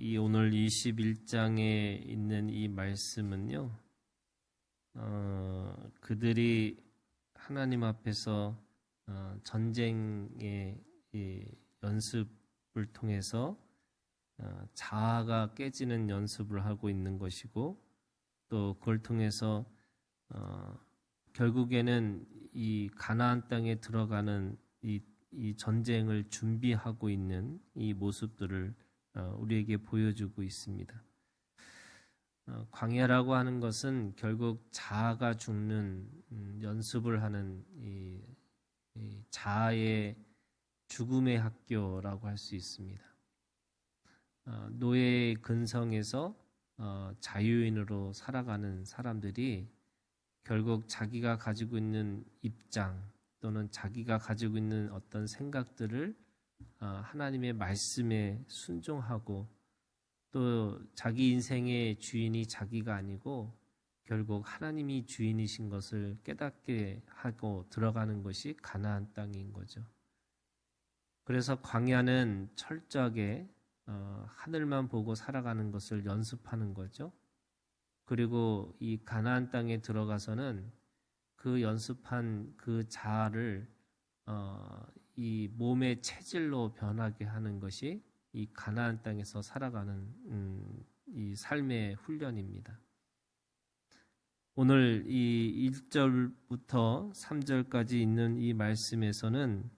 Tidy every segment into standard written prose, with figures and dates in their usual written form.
이 오늘 21장에 있는 이 말씀은요, 그들이 하나님 앞에서 전쟁의 이 연습을 통해서 자아가 깨지는 연습을 하고 있는 것이고, 또 그걸 통해서 결국에는 이 가나안 땅에 들어가는 이 전쟁을 준비하고 있는 이 모습들을 우리에게 보여주고 있습니다. 광야라고 하는 것은 결국 자아가 죽는 연습을 하는 이 자아의 죽음의 학교라고 할 수 있습니다. 노예의 근성에서 자유인으로 살아가는 사람들이 결국 자기가 가지고 있는 입장 또는 자기가 가지고 있는 어떤 생각들을 하나님의 말씀에 순종하고, 또 자기 인생의 주인이 자기가 아니고 결국 하나님이 주인이신 것을 깨닫게 하고 들어가는 것이 가나안 땅인 거죠. 그래서 광야는 철저하게 하늘만 보고 살아가는 것을 연습하는 거죠. 그리고 이 가나안 땅에 들어가서는 그 연습한 그 자아를 이 몸의 체질로 변하게 하는 것이 이 가나안 땅에서 살아가는 이 삶의 훈련입니다. 오늘 이 1절부터 3절까지 있는 이 말씀에서는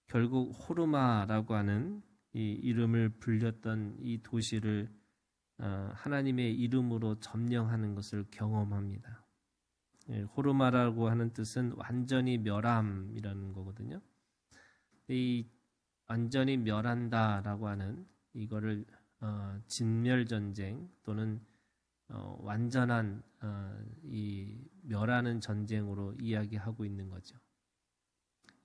결국 호르마라고 하는 이 이름을 불렸던 이 도시를 하나님의 이름으로 점령하는 것을 경험합니다. 호르마라고 하는 뜻은 완전히 멸함이라는 거거든요. 이 완전히 멸한다라고 하는 이거를 진멸전쟁 또는 완전한 이 멸하는 전쟁으로 이야기하고 있는 거죠.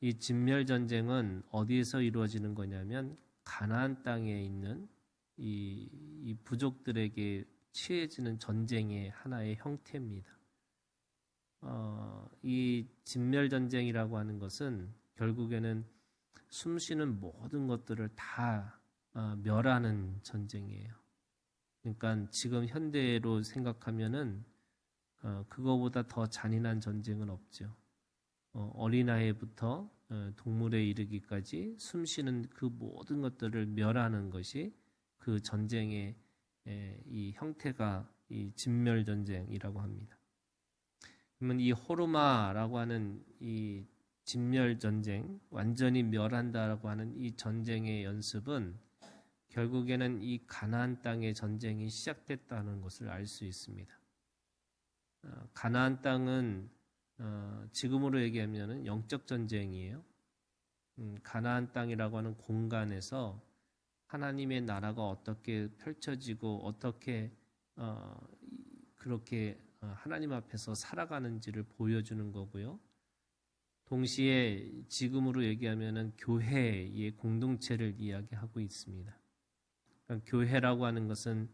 이 진멸전쟁은 어디에서 이루어지는 거냐면 가나안 땅에 있는 이 부족들에게 취해지는 전쟁의 하나의 형태입니다. 이 진멸전쟁이라고 하는 것은 결국에는 숨쉬는 모든 것들을 다 멸하는 전쟁이에요. 그러니까 지금 현대로 생각하면은 그거보다 더 잔인한 전쟁은 없죠. 어린아이부터 동물에 이르기까지 숨쉬는 그 모든 것들을 멸하는 것이 그 전쟁의 이 형태가 이 진멸전쟁이라고 합니다. 그러면 이 호르마라고 하는 이 진멸전쟁, 완전히 멸한다라고 하는 이 전쟁의 연습은 결국에는 이 가나안 땅의 전쟁이 시작됐다는 것을 알 수 있습니다. 가나안 땅은 지금으로 얘기하면 영적 전쟁이에요. 가나안 땅이라고 하는 공간에서 하나님의 나라가 어떻게 펼쳐지고 어떻게 그렇게 하나님 앞에서 살아가는지를 보여주는 거고요. 동시에 지금으로 얘기하면 교회의 공동체를 이야기하고 있습니다. 그러니까 교회라고 하는 것은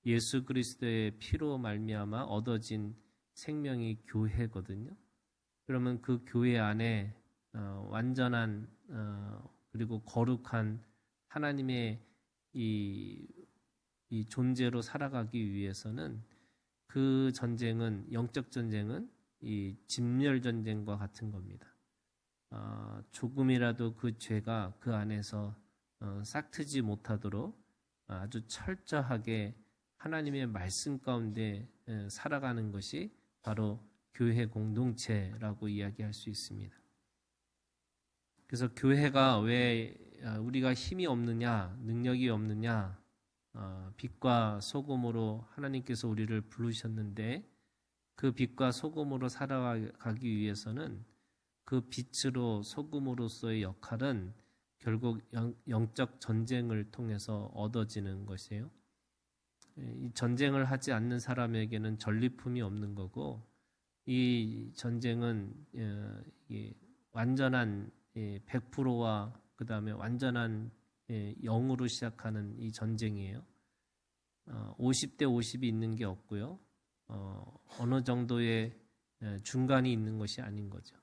예수 그리스도의 피로 말미암아 얻어진 생명이 교회거든요. 그러면 그 교회 안에 완전한 그리고 거룩한 하나님의 이 존재로 살아가기 위해서는 그 전쟁은, 영적 전쟁은 이 진멸 전쟁과 같은 겁니다. 조금이라도 그 죄가 그 안에서 싹트지 못하도록 아주 철저하게 하나님의 말씀 가운데 살아가는 것이 바로 교회 공동체라고 이야기할 수 있습니다. 그래서 교회가 왜 우리가 힘이 없느냐, 능력이 없느냐, 빛과 소금으로 하나님께서 우리를 부르셨는데 그 빛과 소금으로 살아가기 위해서는 그 빛으로 소금으로서의 역할은 결국 영적 전쟁을 통해서 얻어지는 것이에요. 이 전쟁을 하지 않는 사람에게는 전리품이 없는 거고, 이 전쟁은 완전한 100%와 그 다음에 완전한 0으로 시작하는 이 전쟁이에요. 50대 50이 있는 게 없고요. 어느 정도의 중간이 있는 것이 아닌 거죠.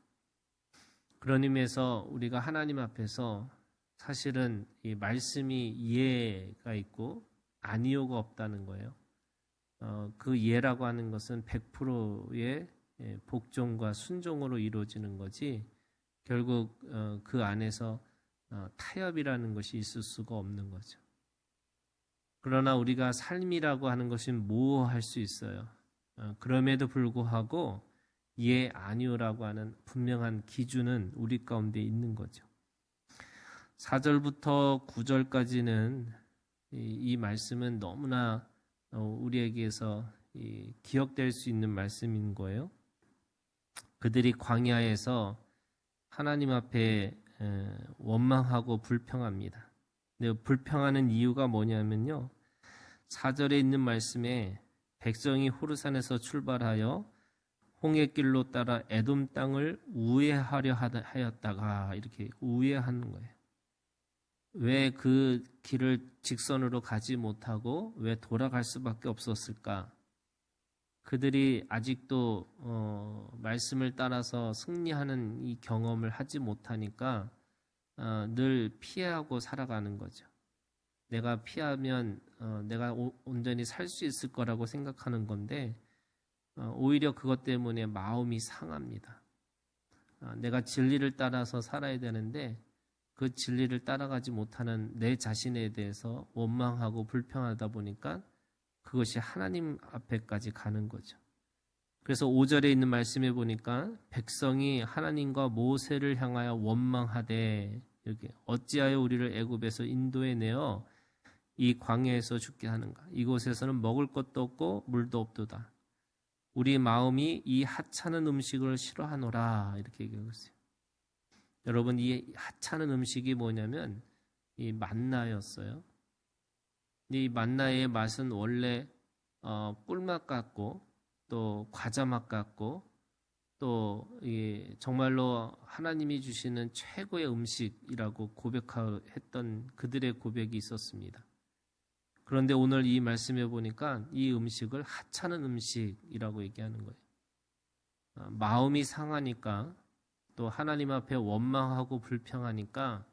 그런 의미에서 우리가 하나님 앞에서 사실은 이 말씀이 이해가 있고 아니요가 없다는 거예요. 그 예라고 하는 것은 100%의 복종과 순종으로 이루어지는 거지 결국 그 안에서 타협이라는 것이 있을 수가 없는 거죠. 그러나 우리가 삶이라고 하는 것은 모호할 수 있어요. 그럼에도 불구하고 예, 아니요라고 하는 분명한 기준은 우리 가운데 있는 거죠. 4절부터 9절까지는 이 말씀은 너무나 우리에게서 기억될 수 있는 말씀인 거예요. 그들이 광야에서 하나님 앞에 원망하고 불평합니다. 근데 불평하는 이유가 뭐냐면요. 4절에 있는 말씀에 백성이 호르산에서 출발하여 홍해길로 따라 에돔 땅을 우회하려 하였다가 이렇게 우회하는 거예요. 왜 그 길을 직선으로 가지 못하고 왜 돌아갈 수밖에 없었을까? 그들이 아직도 말씀을 따라서 승리하는 이 경험을 하지 못하니까 늘 피하고 살아가는 거죠. 내가 피하면 내가 온전히 살 수 있을 거라고 생각하는 건데 오히려 그것 때문에 마음이 상합니다. 내가 진리를 따라서 살아야 되는데 그 진리를 따라가지 못하는 내 자신에 대해서 원망하고 불평하다 보니까 그것이 하나님 앞에까지 가는 거죠. 그래서 5절에 있는 말씀에 보니까 백성이 하나님과 모세를 향하여 원망하되 이렇게 어찌하여 우리를 애굽에서 인도해 내어 이 광야에서 죽게 하는가? 이곳에서는 먹을 것도 없고 물도 없도다. 우리 마음이 이 하찮은 음식을 싫어하노라 이렇게 얘기하고 있어요. 여러분 이 하찮은 음식이 뭐냐면 이 만나였어요. 이 만나의 맛은 원래 꿀맛 같고 또 과자 맛 같고 또 정말로 하나님이 주시는 최고의 음식이라고 고백했던 그들의 고백이 있었습니다. 그런데 오늘 이 말씀에 보니까 이 음식을 하찮은 음식이라고 얘기하는 거예요. 마음이 상하니까 또 하나님 앞에 원망하고 불평하니까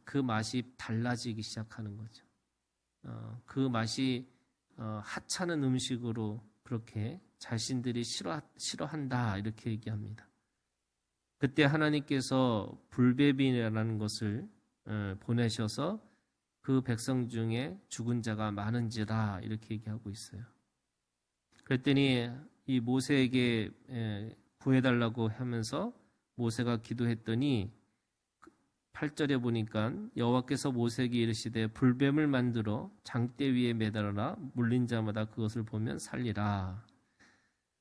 그 맛이 달라지기 시작하는 거죠. 그 맛이 하찮은 음식으로 그렇게 자신들이 싫어한다 이렇게 얘기합니다. 그때 하나님께서 불뱀이라는 것을 보내셔서 그 백성 중에 죽은 자가 많은지라 이렇게 얘기하고 있어요. 그랬더니 이 모세에게 구해달라고 하면서 모세가 기도했더니 8절에 보니까 여호와께서 모세에게 이르시되 불뱀을 만들어 장대 위에 매달아라 물린 자마다 그것을 보면 살리라.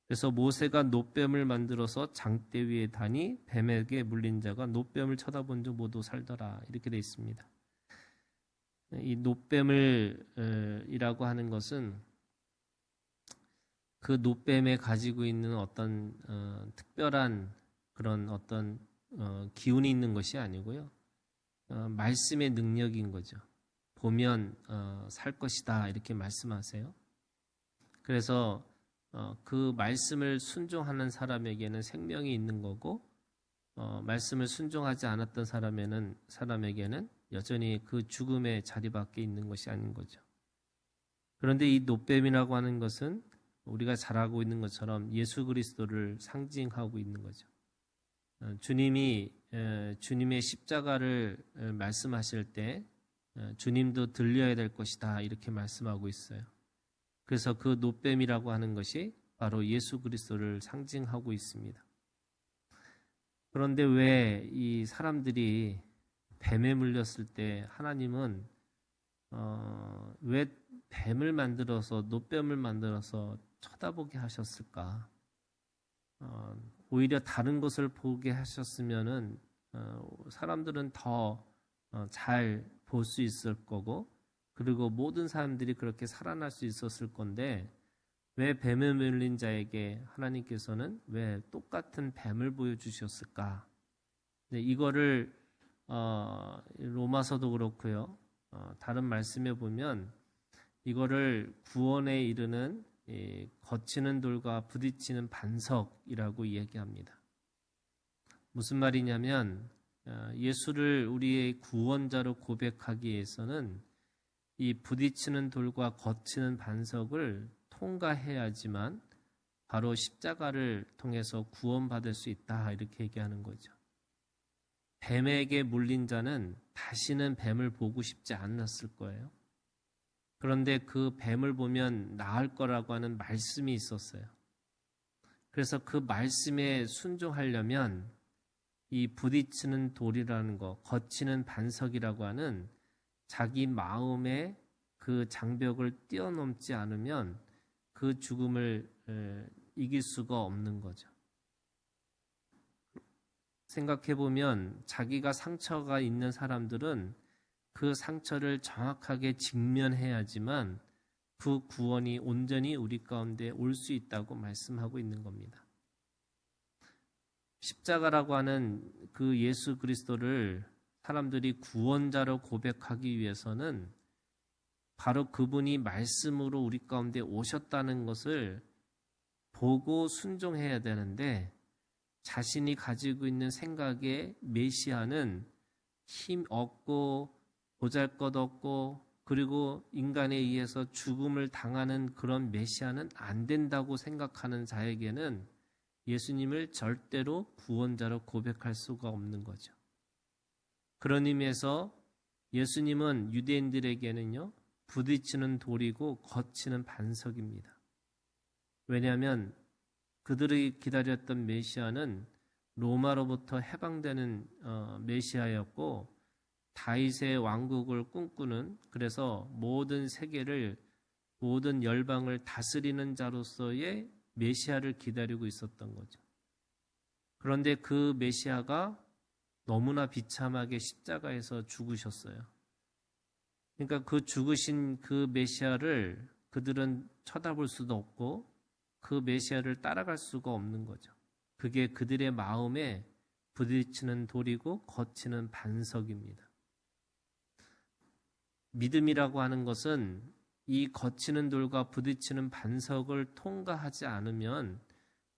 그래서 모세가 놋뱀을 만들어서 장대 위에 다니 뱀에게 물린 자가 놋뱀을 쳐다본 적 모두 살더라 이렇게 되어 있습니다. 이 놋뱀이라고 하는 것은 그 놋뱀에 가지고 있는 어떤 특별한 그런 어떤 기운이 있는 것이 아니고요. 말씀의 능력인 거죠. 보면 살 것이다 이렇게 말씀하세요. 그래서 그 말씀을 순종하는 사람에게는 생명이 있는 거고 말씀을 순종하지 않았던 사람에게는 여전히 그 죽음의 자리밖에 있는 것이 아닌 거죠. 그런데 이 놋뱀이라고 하는 것은 우리가 잘 알고 있는 것처럼 예수 그리스도를 상징하고 있는 거죠. 주님이 주님의 십자가를 말씀하실 때 주님도 들려야 될 것이다 이렇게 말씀하고 있어요. 그래서 그 놋뱀이라고 하는 것이 바로 예수 그리스도를 상징하고 있습니다. 그런데 왜 이 사람들이 뱀에 물렸을 때 하나님은 왜 뱀을 만들어서 놋뱀을 만들어서 쳐다보게 하셨을까? 오히려 다른 것을 보게 하셨으면은 사람들은 더 잘 볼 수 있을 거고 그리고 모든 사람들이 그렇게 살아날 수 있었을 건데 왜 뱀에 물린 자에게 하나님께서는 왜 똑같은 뱀을 보여주셨을까? 네, 이거를 로마서도 그렇고요. 다른 말씀에 보면 이거를 구원에 이르는 거치는 돌과 부딪히는 반석이라고 이야기합니다. 무슨 말이냐면 예수를 우리의 구원자로 고백하기 위해서는 이 부딪히는 돌과 거치는 반석을 통과해야지만 바로 십자가를 통해서 구원받을 수 있다, 이렇게 얘기하는 거죠. 뱀에게 물린 자는 다시는 뱀을 보고 싶지 않았을 거예요. 그런데 그 뱀을 보면 나을 거라고 하는 말씀이 있었어요. 그래서 그 말씀에 순종하려면 이 부딪히는 돌이라는 거, 거치는 반석이라고 하는 자기 마음의 그 장벽을 뛰어넘지 않으면 그 죽음을 이길 수가 없는 거죠. 생각해보면 자기가 상처가 있는 사람들은 그 상처를 정확하게 직면해야지만 그 구원이 온전히 우리 가운데 올 수 있다고 말씀하고 있는 겁니다. 십자가라고 하는 그 예수 그리스도를 사람들이 구원자로 고백하기 위해서는 바로 그분이 말씀으로 우리 가운데 오셨다는 것을 보고 순종해야 되는데, 자신이 가지고 있는 생각에 메시아는 힘 없고 보잘것없고 그리고 인간에 의해서 죽음을 당하는 그런 메시아는 안 된다고 생각하는 자에게는 예수님을 절대로 구원자로 고백할 수가 없는 거죠. 그런 의미에서 예수님은 유대인들에게는요, 부딪히는 돌이고 거치는 반석입니다. 왜냐하면 그들이 기다렸던 메시아는 로마로부터 해방되는 메시아였고, 다윗의 왕국을 꿈꾸는, 그래서 모든 세계를, 모든 열방을 다스리는 자로서의 메시아를 기다리고 있었던 거죠. 그런데 그 메시아가 너무나 비참하게 십자가에서 죽으셨어요. 그러니까 그 죽으신 그 메시아를 그들은 쳐다볼 수도 없고 그 메시아를 따라갈 수가 없는 거죠. 그게 그들의 마음에 부딪히는 돌이고 거치는 반석입니다. 믿음이라고 하는 것은 이 거치는 돌과 부딪히는 반석을 통과하지 않으면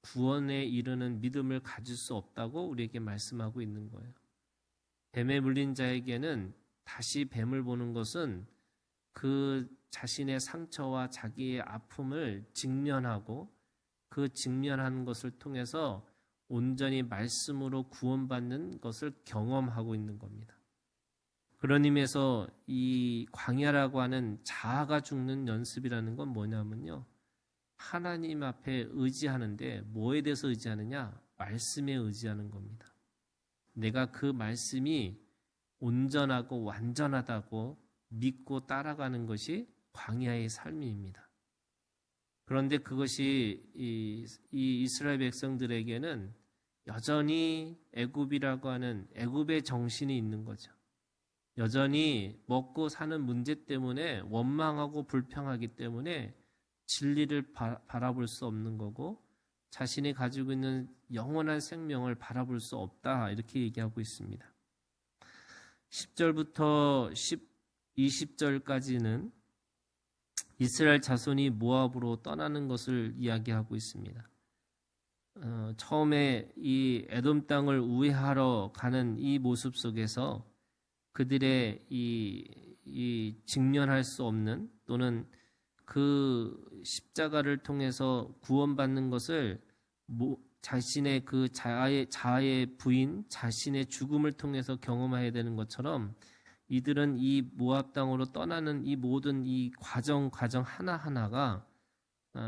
구원에 이르는 믿음을 가질 수 없다고 우리에게 말씀하고 있는 거예요. 뱀에 물린 자에게는 다시 뱀을 보는 것은 그 자신의 상처와 자기의 아픔을 직면하고 그 직면하는 것을 통해서 온전히 말씀으로 구원받는 것을 경험하고 있는 겁니다. 그런 의미에서 이 광야라고 하는 자아가 죽는 연습이라는 건 뭐냐면요, 하나님 앞에 의지하는데 뭐에 대해서 의지하느냐? 말씀에 의지하는 겁니다. 내가 그 말씀이 온전하고 완전하다고 믿고 따라가는 것이 광야의 삶입니다. 그런데 그것이 이 이스라엘 백성들에게는 여전히 애굽이라고 하는 애굽의 정신이 있는 거죠. 여전히 먹고 사는 문제 때문에 원망하고 불평하기 때문에 진리를 바라볼 수 없는 거고, 자신이 가지고 있는 영원한 생명을 바라볼 수 없다, 이렇게 얘기하고 있습니다. 10절부터 20절까지는 이스라엘 자손이 모압으로 떠나는 것을 이야기하고 있습니다. 처음에 이 에돔 땅을 우회하러 가는 이 모습 속에서 그들의 이 직면할 수 없는, 또는 그 십자가를 통해서 구원받는 것을 자신의 그 자아의 부인, 자신의 죽음을 통해서 경험해야 되는 것처럼, 이들은 이 모압 땅으로 떠나는 이 모든 이 과정 하나하나가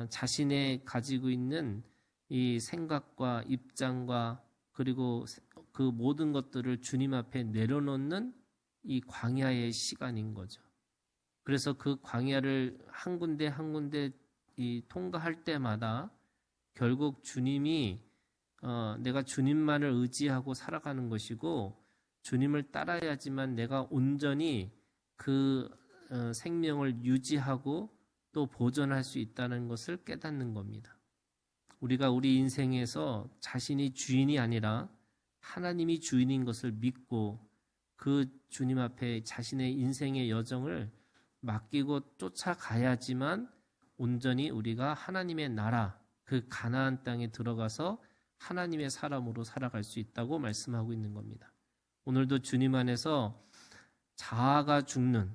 자신의 가지고 있는 이 생각과 입장과 그리고 그 모든 것들을 주님 앞에 내려놓는 이 광야의 시간인 거죠. 그래서 그 광야를 한 군데 한 군데 통과할 때마다 결국 주님이 내가 주님만을 의지하고 살아가는 것이고, 주님을 따라야지만 내가 온전히 그 생명을 유지하고 또 보존할 수 있다는 것을 깨닫는 겁니다. 우리가 우리 인생에서 자신이 주인이 아니라 하나님이 주인인 것을 믿고 그 주님 앞에 자신의 인생의 여정을 맡기고 쫓아가야지만 온전히 우리가 하나님의 나라, 그 가나안 땅에 들어가서 하나님의 사람으로 살아갈 수 있다고 말씀하고 있는 겁니다. 오늘도 주님 안에서 자아가 죽는,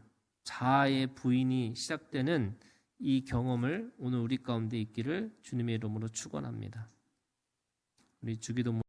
자아의 부인이 시작되는 이 경험을 오늘 우리 가운데 있기를 주님의 이름으로 축원합니다. 우리 주기도